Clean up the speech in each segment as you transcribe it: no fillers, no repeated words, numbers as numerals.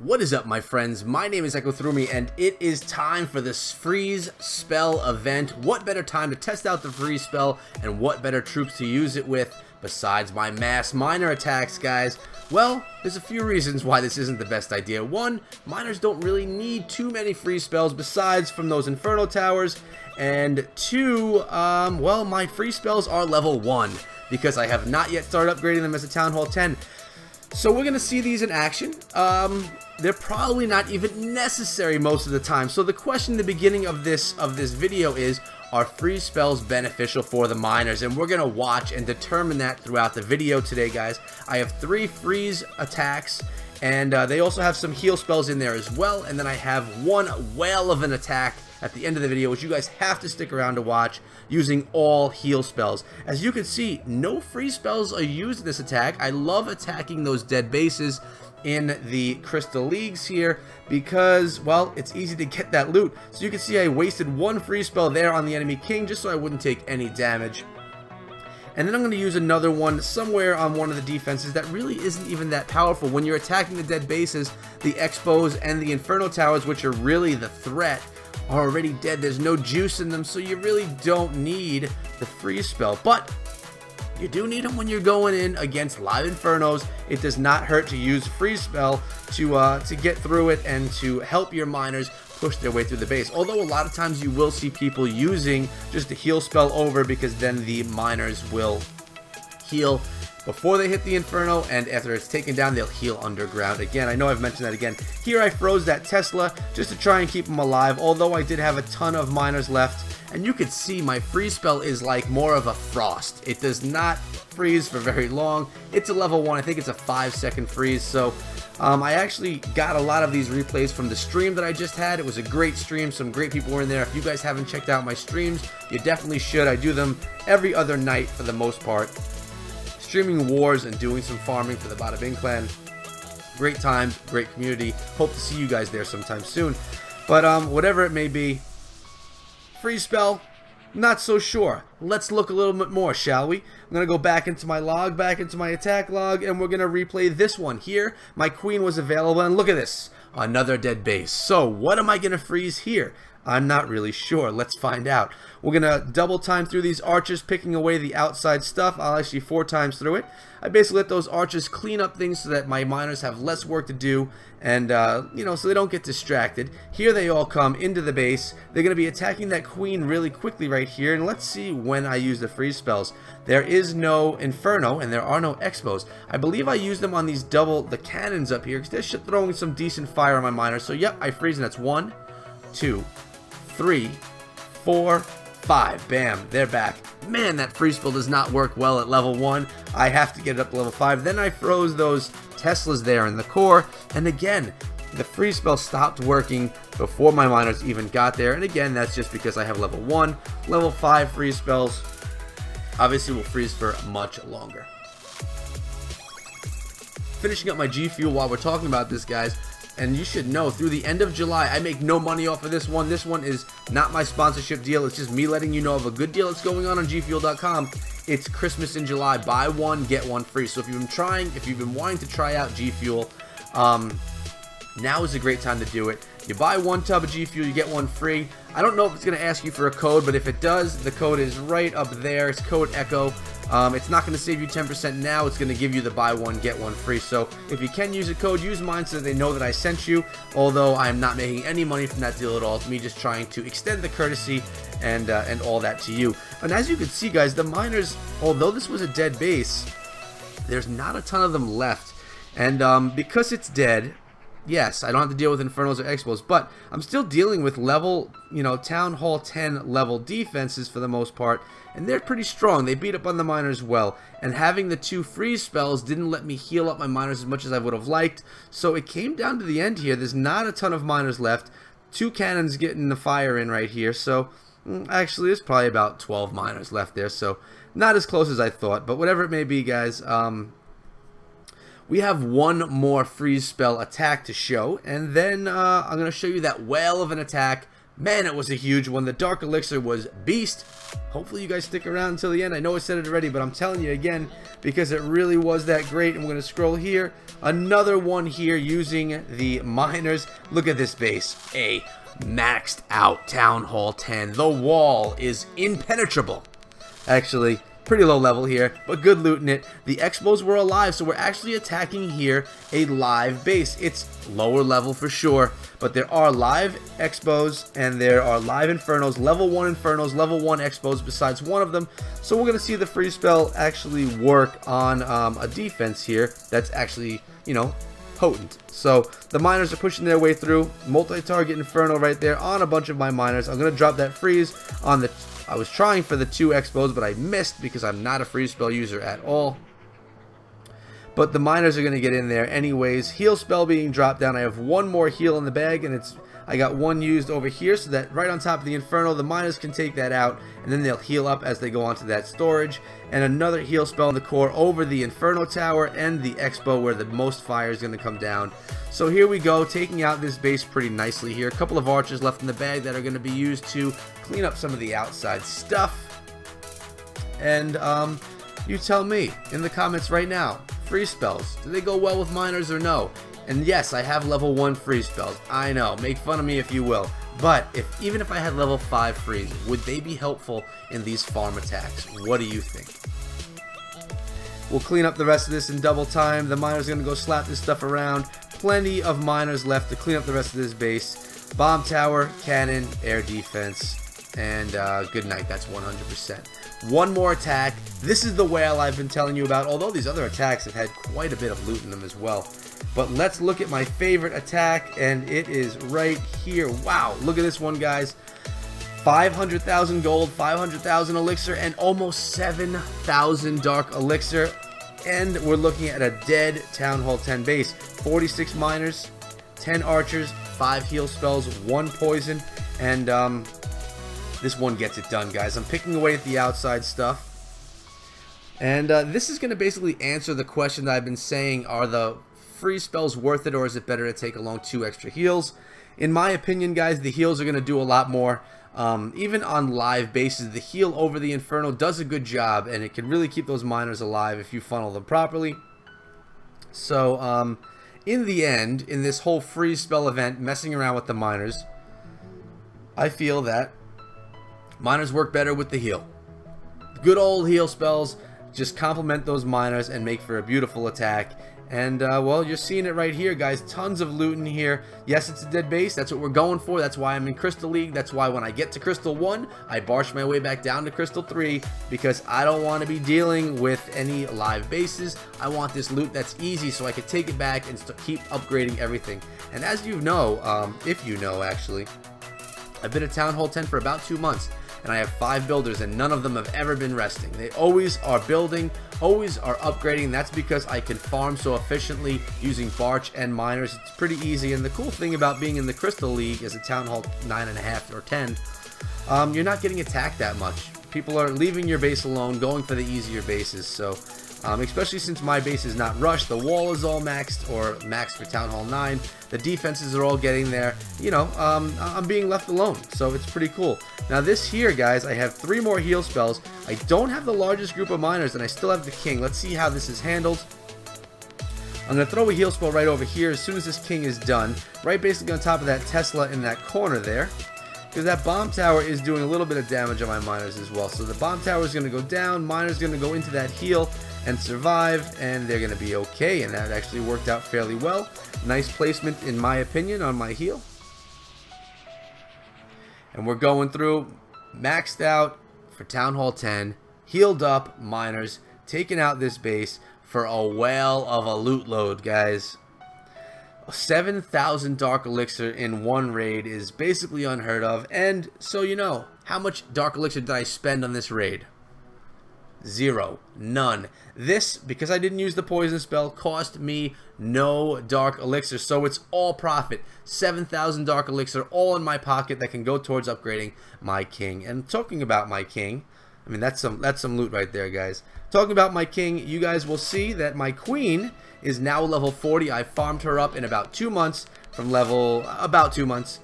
What is up, my friends? My name is Echo Thrumi, and it is time for this freeze spell event. What better time to test out the freeze spell, and what better troops to use it with besides my mass miner attacks, guys? Well, there's a few reasons why this isn't the best idea. One, miners don't really need too many freeze spells besides from those Inferno Towers. And two, well, my freeze spells are level 1 because I have not yet started upgrading them as a Town Hall 10. So we're going to see these in action. They're probably not even necessary most of the time. So the question in the beginning of this video is, are freeze spells beneficial for the miners? And we're going to watch and determine that throughout the video today, guys. I have 3 freeze attacks, and they also have some heal spells in there as well. And then I have one whale of an attack at the end of the video, which you guys have to stick around to watch, using all heal spells. As you can see, no freeze spells are used in this attack. I love attacking those dead bases in the Crystal Leagues here because, well, it's easy to get that loot. So you can see I wasted one freeze spell there on the enemy king just so I wouldn't take any damage. And then I'm going to use another one somewhere on one of the defenses that really isn't even that powerful. When you're attacking the dead bases, the Expos and the Inferno Towers, which are really the threat, are already dead. There's no juice in them, so you really don't need the freeze spell. But you do need them when you're going in against live Infernos. It does not hurt to use freeze spell to get through it and to help your miners push their way through the base. Although a lot of times you will see people using just the heal spell over, because then the miners will heal before they hit the Inferno, and after it's taken down, they'll heal underground. Again, I know I've mentioned that again. Here I froze that Tesla just to try and keep him alive, although I did have a ton of miners left. And you can see my freeze spell is like more of a frost. It does not freeze for very long. It's a level 1. I think it's a 5-second freeze. So I actually got a lot of these replays from the stream that I just had. It was a great stream. Some great people were in there. If you guys haven't checked out my streams, you definitely should. I do them every other night for the most part. Streaming wars and doing some farming for the Bada Bing clan. Great times, great community. Hope to see you guys there sometime soon. But whatever it may be, freeze spell, not so sure. Let's look a little bit more, shall we? I'm going to go back into my log, back into my attack log, and we're going to replay this one here. My queen was available, and look at this. Another dead base. So what am I going to freeze here? I'm not really sure. Let's find out. We're going to double time through these archers, picking away the outside stuff. I'll actually 4 times through it. I basically let those archers clean up things so that my miners have less work to do, and, you know, so they don't get distracted. Here they all come into the base. They're going to be attacking that queen really quickly right here, and let's see when I use the freeze spells. There is no Inferno, and there are no Expos. I believe I used them on these the cannons up here, because they're throwing some decent fire on my miners. So, yep, I freeze, and that's 1, 2, 3, 4, 5. Bam, they're back. Man, that freeze spell does not work well at level 1. I have to get it up to level 5. Then I froze those Teslas there in the core, and again, the freeze spell stopped working before my miners even got there. And again, that's just because I have level 1. Level 5 freeze spells obviously will freeze for much longer. Finishing up my G Fuel while we're talking about this, guys. And you should know, through the end of July, I make no money off of this one. This one is not my sponsorship deal. It's just me letting you know of a good deal that's going on gfuel.com. It's Christmas in July. Buy one, get one free. So if you've been wanting to try out G Fuel, now is a great time to do it. You buy 1 tub of G Fuel, you get 1 free. I don't know if it's going to ask you for a code, but if it does, the code is right up there. It's code ECHO. It's not going to save you 10% now. It's going to give you the buy 1, get 1 free. So if you can use a code, use mine so that they know that I sent you. Although I'm not making any money from that deal at all. It's me just trying to extend the courtesy and all that to you. And as you can see, guys, the miners, although this was a dead base, there's not a ton of them left. And because it's dead, yes, I don't have to deal with Infernos or Expos, but I'm still dealing with level, you know, Town Hall 10 level defenses for the most part, and they're pretty strong. They beat up on the miners well, and having the 2 freeze spells didn't let me heal up my miners as much as I would have liked, so it came down to the end here. There's not a ton of miners left. 2 cannons getting the fire in right here, so actually there's probably about 12 miners left there, so not as close as I thought, but whatever it may be, guys, we have one more freeze spell attack to show, and then I'm going to show you that whale of an attack Man, it was a huge one. The Dark Elixir was beast. Hopefully you guys stick around until the end. I know I said it already, but I'm telling you again because it really was that great. And we're going to scroll here. Another one here using the miners. Look at this base. A maxed out Town Hall 10. The wall is impenetrable. Actually, pretty low level here, but good loot in it. The Expos were alive, so we're actually attacking here a live base. It's lower level for sure, but there are live Expos and there are live Infernos, level 1 Infernos, level 1 Expos besides one of them. So we're going to see the freeze spell actually work on a defense here that's actually, you know, potent. So the miners are pushing their way through. Multi-target Inferno right there on a bunch of my miners. I'm going to drop that freeze on the... I was trying for the 2 Expos, but I missed because I'm not a freeze spell user at all. But the miners are going to get in there anyways. Heal spell being dropped down. I have one more heal in the bag, and I got one used over here, so that right on top of the Inferno, the miners can take that out, and then they'll heal up as they go onto that storage. And another heal spell in the core over the Inferno Tower and the Expo, where the most fire is going to come down. So here we go, taking out this base pretty nicely here. A couple of archers left in the bag that are going to be used to clean up some of the outside stuff. And you tell me in the comments right now, freeze spells, do they go well with miners or no? And yes, I have level 1 freeze spells. I know, make fun of me if you will. But even if I had level 5 freeze, would they be helpful in these farm attacks? What do you think? We'll clean up the rest of this in double time. The miners are going to go slap this stuff around. Plenty of miners left to clean up the rest of this base. Bomb tower, cannon, air defense, and good night. That's 100%. One more attack. This is the whale I've been telling you about, although these other attacks have had quite a bit of loot in them as well. But let's look at my favorite attack, and it is right here. Wow, look at this one, guys. 500,000 gold, 500,000 elixir, and almost 7,000 dark elixir. And we're looking at a dead Town Hall 10 base. 46 miners, 10 archers, 5 heal spells, 1 poison, and this one gets it done, guys. I'm picking away at the outside stuff. And this is going to basically answer the question that I've been saying, are the freeze spells worth it, or is it better to take along 2 extra heals? In my opinion, guys, the heals are going to do a lot more. Even on live bases, the heal over the Inferno does a good job, and it can really keep those miners alive if you funnel them properly. So, in the end, in this whole freeze spell event, messing around with the miners, I feel that miners work better with the heal. Good old heal spells just complement those miners and make for a beautiful attack. And, well, you're seeing it right here, guys. Tons of loot in here. Yes, it's a dead base. That's what we're going for. That's why I'm in Crystal League. That's why when I get to Crystal 1, I barge my way back down to Crystal 3, because I don't want to be dealing with any live bases. I want this loot that's easy so I can take it back and keep upgrading everything. And as you know, if you know, actually, I've been at Town Hall 10 for about 2 months. And I have 5 builders, and none of them have ever been resting. They always are building, always are upgrading. That's because I can farm so efficiently using Barch and miners. It's pretty easy. And the cool thing about being in the Crystal League as a Town Hall 9.5 or 10, you're not getting attacked that much. People are leaving your base alone, going for the easier bases. So, especially since my base is not rushed, the wall is all maxed, or maxed for Town Hall 9. The defenses are all getting there. You know, I'm being left alone, so it's pretty cool. Now this here, guys, I have 3 more heal spells. I don't have the largest group of miners, and I still have the king. Let's see how this is handled. I'm going to throw a heal spell right over here as soon as this king is done. Right basically on top of that Tesla in that corner there. Because that bomb tower is doing a little bit of damage on my miners as well. So the bomb tower is going to go down. Miners going to go into that heal and survive, and they're going to be okay. And that actually worked out fairly well. Nice placement, in my opinion, on my heal. And we're going through, maxed out for Town Hall 10, healed up miners, taking out this base for a whale of a loot load, guys. 7,000 dark elixir in one raid is basically unheard of. And so you know, how much dark elixir did I spend on this raid? 0. None. This, because I didn't use the poison spell, cost me no dark elixir, so it's all profit. 7,000 dark elixir all in my pocket that can go towards upgrading my king. And talking about my king, I mean, that's some loot right there, guys. Talking about my king, you guys will see that my queen is now level 40. I farmed her up in about 2 months from level, about 2 months.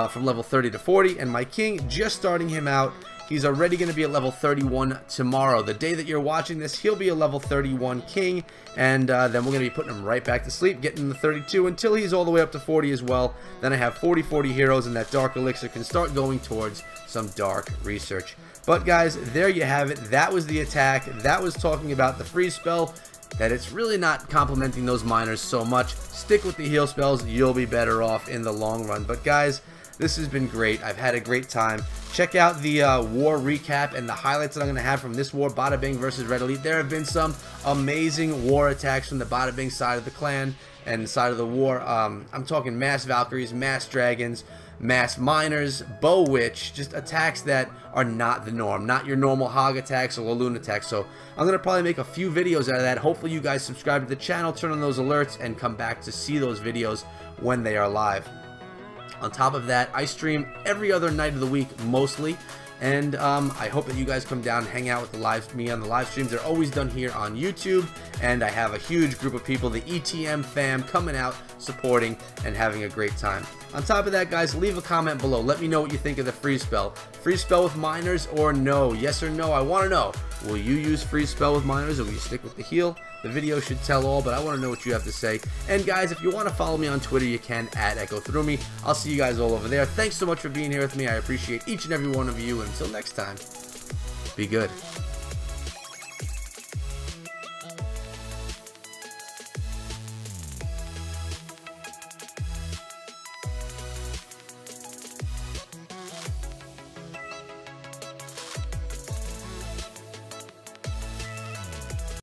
from level 30 to 40, and my king, just starting him out. He's already going to be at level 31 tomorrow. The day that you're watching this, he'll be a level 31 king, and then we're going to be putting him right back to sleep, getting him to 32 until he's all the way up to 40 as well. Then I have 40 heroes, and that dark elixir can start going towards some dark research. But guys, there you have it. That was the attack. That was talking about the freeze spell, that it's really not complementing those miners so much. Stick with the heal spells. You'll be better off in the long run. But guys, this has been great. I've had a great time. Check out the war recap and the highlights that I'm going to have from this war, Bada Bing versus Red Elite. There have been some amazing war attacks from the Bada Bing side of the clan and side of the war. I'm talking mass Valkyries, mass dragons, mass miners, bow witch, just attacks that are not the norm, not your normal hog attacks or Laloon attacks. So I'm going to probably make a few videos out of that. Hopefully you guys subscribe to the channel, turn on those alerts, and come back to see those videos when they are live. On top of that, I stream every other night of the week, mostly, and I hope that you guys come down and hang out with me on the live streams. They're always done here on YouTube, and I have a huge group of people, the ETM fam, coming out, supporting, and having a great time. On top of that, guys, leave a comment below. Let me know what you think of the freeze spell. Freeze spell with miners or no? Yes or no? I want to know. Will you use freeze spell with miners, or will you stick with the heal? The video should tell all, but I want to know what you have to say. And guys, if you want to follow me on Twitter, you can at EchoThroughMe. I'll see you guys all over there. Thanks so much for being here with me. I appreciate each and every one of you. And until next time, be good.